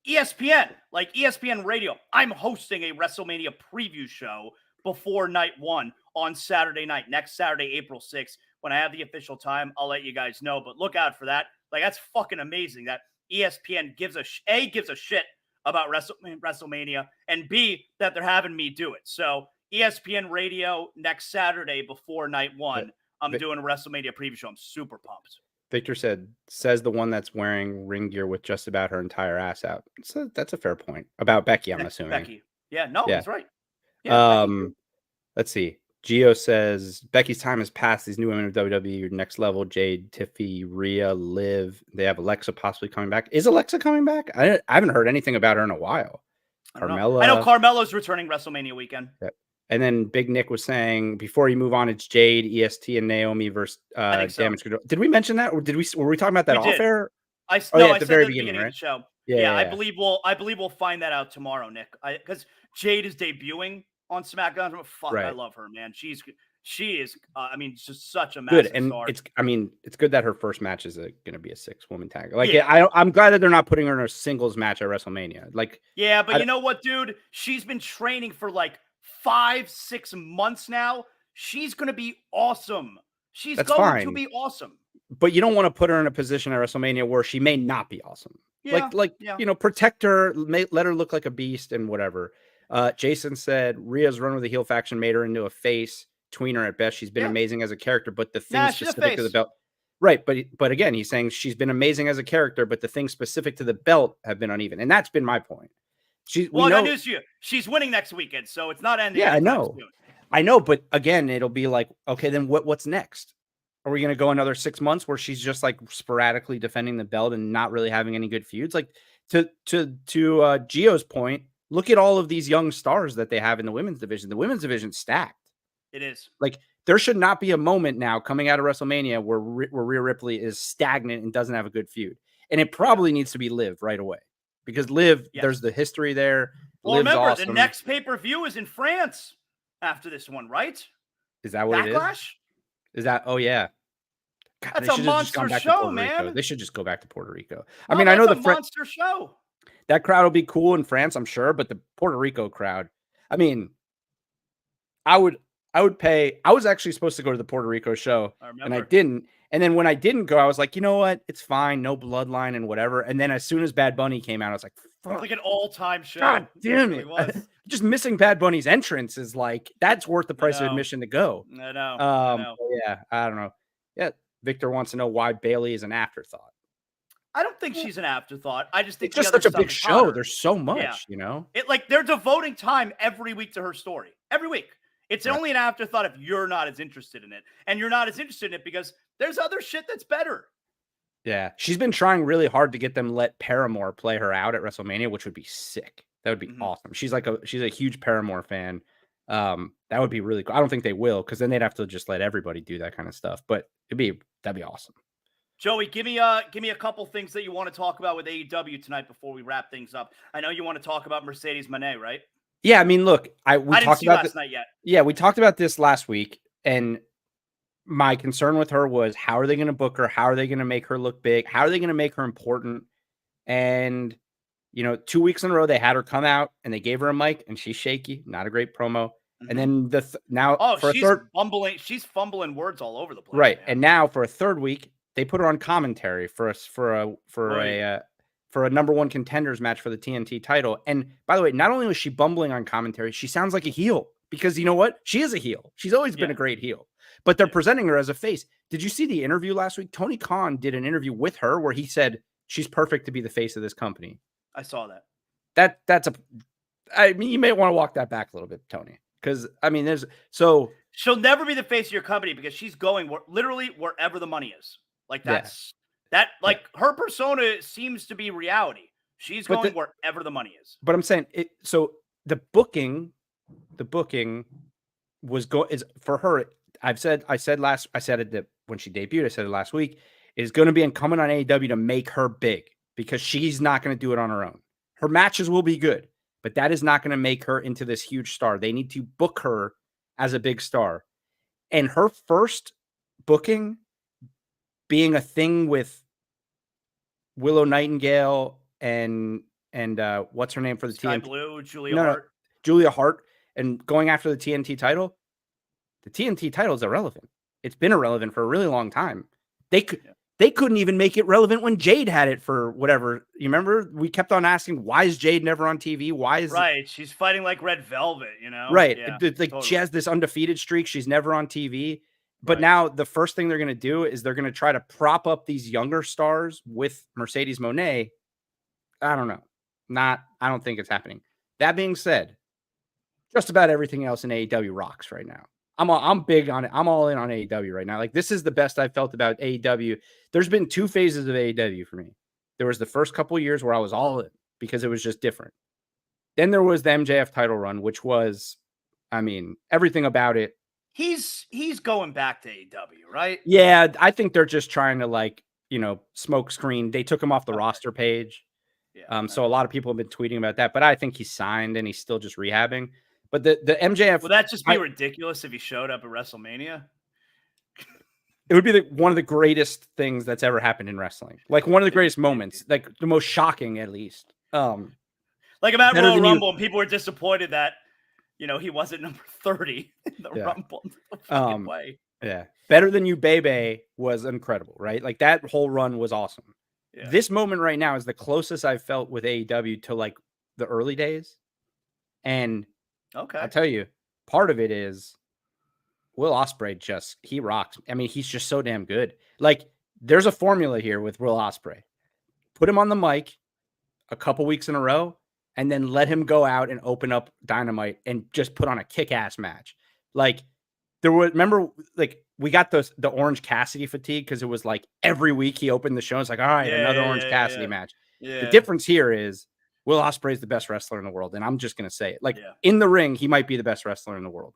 ESPN, like ESPN Radio, I'm hosting a WrestleMania preview show before night 1 on Saturday night, next Saturday, April 6th. When I have the official time, I'll let you guys know, but look out for that. Like, that's fucking amazing that ESPN gives a shit about WrestleMania, and B, that they're having me do it. So ESPN Radio next Saturday before night 1, I'm doing a WrestleMania preview show. I'm super pumped. Victor says the one that's wearing ring gear with just about her entire ass out. So that's a fair point about Becky, I'm assuming. Becky. Yeah, no, that's right. Yeah, let's see. Gio says Becky's time has passed. These new women of WWE, next level. Jade, Tiffy, Rhea, Liv. They have Alexa possibly coming back. Is Alexa coming back? I haven't heard anything about her in a while. Carmella. I know Carmella's returning WrestleMania weekend. Yeah. And then Big Nick was saying, before you move on, it's Jade, EST, and Naomi versus Damage Control. Did we mention that, or were we talking about that off air? I said at the very beginning right? Of the show. Yeah. I believe we'll find that out tomorrow, Nick. Because Jade is debuting on SmackDown. I love her, man. She is. I mean, just such a massive star. It's good that her first match is going to be a 6-woman tag. Like, I'm glad that they're not putting her in a singles match at WrestleMania. Like, but you know what, dude? She's been training for like 5-6 months now. She's going to be awesome. She's going fine. to be awesome. But you don't want to put her in a position at WrestleMania where she may not be awesome. Yeah, protect her, let her look like a beast and whatever. Jason said Rhea's run with the heel faction made her into a face tweener at best. She's been amazing as a character, but the thing specific to the belt, right? But again, he's saying she's been amazing as a character, but the things specific to the belt have been uneven, and that's been my point. I got news to you. She's winning next weekend, so it's not ending. Yeah, I know, but again, it'll be like, okay, then what's next? Are we going to go another 6 months where she's just like sporadically defending the belt and not really having any good feuds? Like to Gio's point, look at all of these young stars that they have in the women's division. The women's division's stacked. It is. Like there should not be a moment now coming out of WrestleMania where Rhea Ripley is stagnant and doesn't have a good feud. And it probably needs to be Liv right away because Liv, there's the history there. Well, Liv's remember, awesome. The next pay-per-view is in France after this one, right? Is that what Backlash? it is? Is that? Oh yeah, God, that's a monster show, man. They should just go back to Puerto Rico. I mean, I know the monster show. That crowd will be cool in France, I'm sure, but the Puerto Rico crowd. I mean, I would pay. I was actually supposed to go to the Puerto Rico show, and I didn't. And then when I didn't go, I was like, you know what? It's fine, no bloodline and whatever. And then as soon as Bad Bunny came out, I was like, fuck. Like an all-time show. God damn it! Just missing Bad Bunny's entrance is like that's worth the price of admission to go. I know. Yeah, I don't know. Yeah, Victor wants to know why Bayley is an afterthought. I don't think she's an afterthought. I just think it's just such a big show. There's so much, you know. They're devoting time every week to her story. Every week. It's only an afterthought if you're not as interested in it. And you're not as interested in it because there's other shit that's better. Yeah. She's been trying really hard to get them let Paramore play her out at WrestleMania, which would be sick. That would be awesome. She's a huge Paramore fan. That would be really cool. I don't think they will because then they'd have to just let everybody do that kind of stuff. But that'd be awesome. Joey, give me a couple things that you want to talk about with AEW tonight before we wrap things up. I know you want to talk about Mercedes Mone, right? Yeah, I mean, look, we didn't talked see about last night yet. Yeah, we talked about this last week, and my concern with her was how are they going to book her? How are they going to make her look big? How are they going to make her important? And 2 weeks in a row, they had her come out and they gave her a mic, and she's shaky, not a great promo. And then she's fumbling words all over the place. Right, man. And now for a third week, they put her on commentary for a number one contenders match for the TNT title. And by the way, not only was she bumbling on commentary, she sounds like a heel because you know what? She is a heel. She's always been a great heel, but they're presenting her as a face. Did you see the interview last week? Tony Khan did an interview with her where he said she's perfect to be the face of this company. I saw that. I mean, you may want to walk that back a little bit, Tony, because I mean, she'll never be the face of your company because she's going literally wherever the money is. Like her persona seems to be reality. She's going wherever the money is. But I'm saying it. So the booking is for her. I said it when she debuted. I said it last week. Is going to be incumbent on AEW to make her big because she's not going to do it on her own. Her matches will be good, but that is not going to make her into this huge star. They need to book her as a big star, and her first booking being a thing with Willow Nightingale and what's her name for the Sky TNT? Blue, Julia Hart, and going after the TNT title. The TNT title is irrelevant. It's been irrelevant for a really long time. They couldn't even make it relevant when Jade had it for whatever. You remember? We kept on asking, why is Jade never on TV? Why is she's fighting like Red Velvet, Right. Yeah, totally. She has this undefeated streak. She's never on TV. But now the first thing they're going to do is they're going to try to prop up these younger stars with Mercedes Mone. I don't know. I don't think it's happening. That being said, just about everything else in AEW rocks right now. I'm big on it. I'm all in on AEW right now. Like this is the best I've felt about AEW. There's been two phases of AEW for me. There was the first couple of years where I was all in because it was just different. Then there was the MJF title run, which was, I mean, everything about it. He's going back to AEW, right? Yeah, I think they're just trying to smoke screen. They took him off the roster page. Yeah. So a lot of people have been tweeting about that, but I think he's signed and he's still just rehabbing. But the MJF would that just be ridiculous if he showed up at WrestleMania? It would be one of the greatest things that's ever happened in wrestling. Like one of the greatest moments, like the most shocking, at least. Like about Royal Rumble, and people were disappointed that he wasn't number 30 in the Rumble. Way. Yeah. Better Than You, Baby was incredible, right? Like that whole run was awesome. Yeah. This moment right now is the closest I've felt with AEW to like the early days. And I'll tell you, part of it is Will Ospreay he rocks. I mean, he's just so damn good. Like there's a formula here with Will Ospreay. Put him on the mic a couple weeks in a row and then let him go out and open up Dynamite and just put on a kick-ass match. Like remember, like we got the Orange Cassidy fatigue because it was like every week he opened the show. It's like, all right, another Orange Cassidy match. Yeah. The difference here is Will Ospreay is the best wrestler in the world. And I'm just going to say it. Like in the ring, he might be the best wrestler in the world.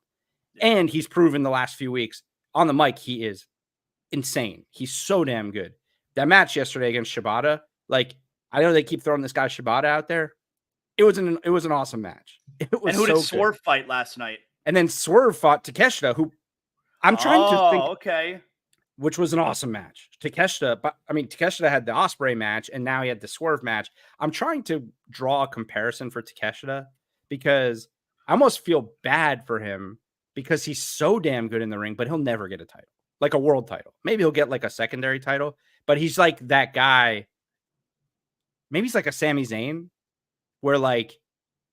Yeah. And he's proven the last few weeks on the mic, he is insane. He's so damn good. That match yesterday against Shibata, like I know they keep throwing this guy Shibata out there. It was an awesome match. It was and who did Swerve fight last night? And then Swerve fought Takeshita, who I'm trying to think, which was an awesome match. Takeshita had the Ospreay match, and now he had the Swerve match. I'm trying to draw a comparison for Takeshita because I almost feel bad for him because he's so damn good in the ring, but he'll never get a title, like a world title. Maybe he'll get like a secondary title, but he's like that guy. Maybe he's like a Sami Zayn, where like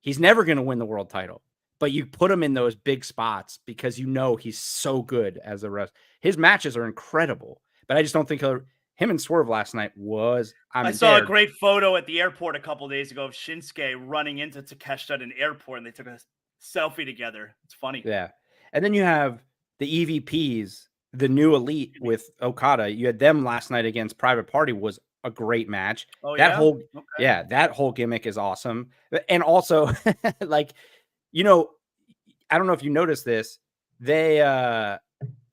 he's never going to win the world title, but you put him in those big spots because he's so good as a wrestler. His matches are incredible, but I just don't think him and Swerve last night was. I saw a great photo at the airport a couple days ago of Shinsuke running into Takeshita at an airport, and they took a selfie together. It's funny. Yeah, and then you have the EVPs, the New Elite with Okada. You had them last night against Private Party was a great match. Oh, that whole gimmick is awesome. And also like, I don't know if you noticed this. They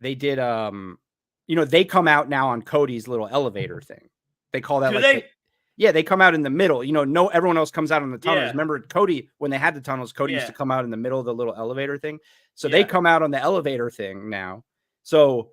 did, they come out now on Cody's little elevator thing. They call that they come out in the middle, everyone else comes out on the tunnels. Yeah. Remember Cody, when they had the tunnels, Cody used to come out in the middle of the little elevator thing. So they come out on the elevator thing now. So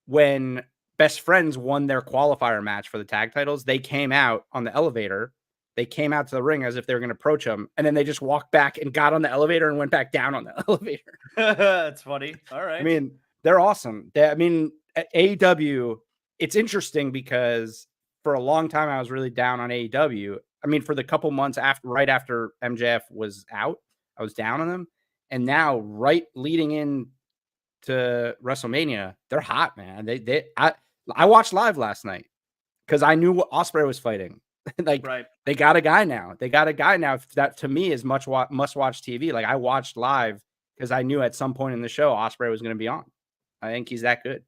when Best Friends won their qualifier match for the tag titles, they came out on the elevator. They came out to the ring as if they were going to approach him. And then they just walked back and got on the elevator and went back down on the elevator. That's funny. All right. I mean, they're awesome. At AEW, it's interesting because for a long time, I was really down on AEW. I mean, for the couple months right after MJF was out, I was down on them. And now right leading in to WrestleMania, they're hot, man. I watched live last night because I knew Ospreay was fighting. They got a guy now. That to me is must watch TV. Like I watched live because I knew at some point in the show Ospreay was going to be on. I think he's that good.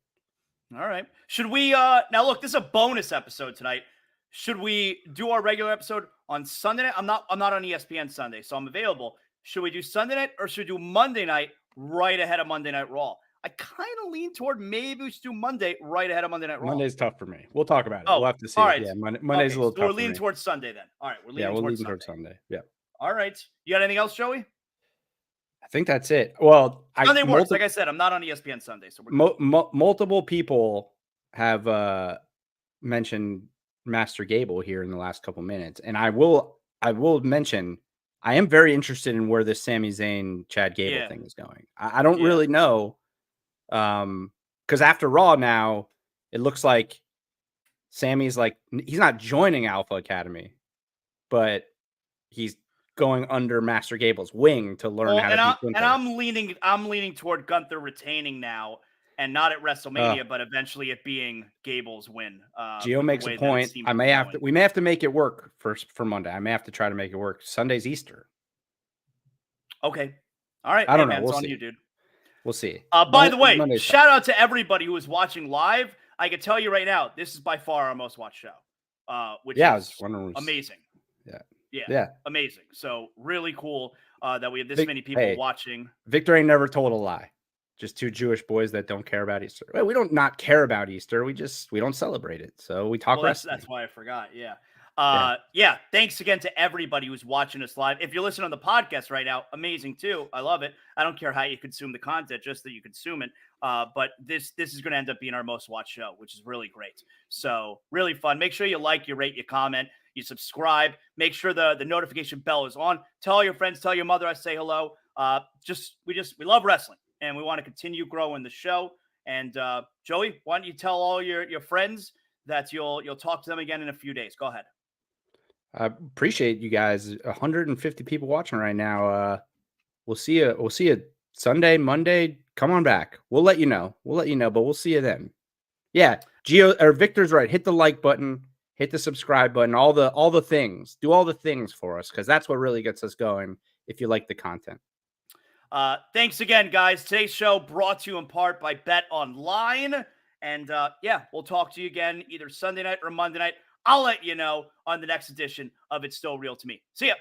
All right. Should we now look, this is a bonus episode tonight. Should we do our regular episode on Sunday night? I'm not on ESPN Sunday, so I'm available. Should we do Sunday night or should we do Monday night right ahead of Monday Night Raw? I kind of lean toward maybe we should do Monday right ahead of Monday Night Raw. Monday's tough for me. We'll talk about it. We'll have to see. All right. Yeah, Monday's a little tough. We're leaning towards Sunday then. All right. We're leaning towards Sunday. Yeah. All right. You got anything else, Joey? I think that's it. Well, Sunday works. Like I said, I'm not on ESPN Sunday. So multiple people have mentioned Master Gable here in the last couple minutes. And I will mention, I am very interested in where this Sami Zayn, Chad Gable thing is going. I don't really know. Because after Raw now, it looks like Sammy's like, he's not joining Alpha Academy, but he's going under Master Gable's wing to learn how to be Gunther. And I'm leaning toward Gunther retaining now and not at WrestleMania, but eventually it being Gable's win. Gio makes a point. We may have to make it work for Monday. I may have to try to make it work. Sunday's Easter. Okay. All right. I don't know. Man, it's on you, dude. We'll see. By the way, shout out to everybody who is watching live. I can tell you right now, this is by far our most watched show, which is amazing. Yeah, amazing. So really cool that we have this many people watching. Victor ain't never told a lie. Just two Jewish boys that don't care about Easter. Well, we don't not care about Easter. We don't celebrate it. So we talk wrestling. That's why I forgot. Yeah. Thanks again to everybody who's watching us live. If you're listening on the podcast right now, amazing too. I love it. I don't care how you consume the content, just that you consume it. But this is going to end up being our most watched show, which is really great. So really fun. Make sure you like, you rate, you comment, you subscribe. Make sure the notification bell is on. Tell your friends, tell your mother I say hello. We love wrestling, and we want to continue growing the show. And Joey, why don't you tell all your friends that you'll talk to them again in a few days? Go ahead. I appreciate you guys. 150 people watching right now. We'll see you. We'll see you Sunday, Monday. Come on back. We'll let you know. But we'll see you then. Yeah, Victor's right. Hit the like button. Hit the subscribe button. All the things. Do all the things for us, because that's what really gets us going. If you like the content. Thanks again, guys. Today's show brought to you in part by Bet Online. And we'll talk to you again either Sunday night or Monday night. I'll let you know on the next edition of It's Still Real to Me. See ya.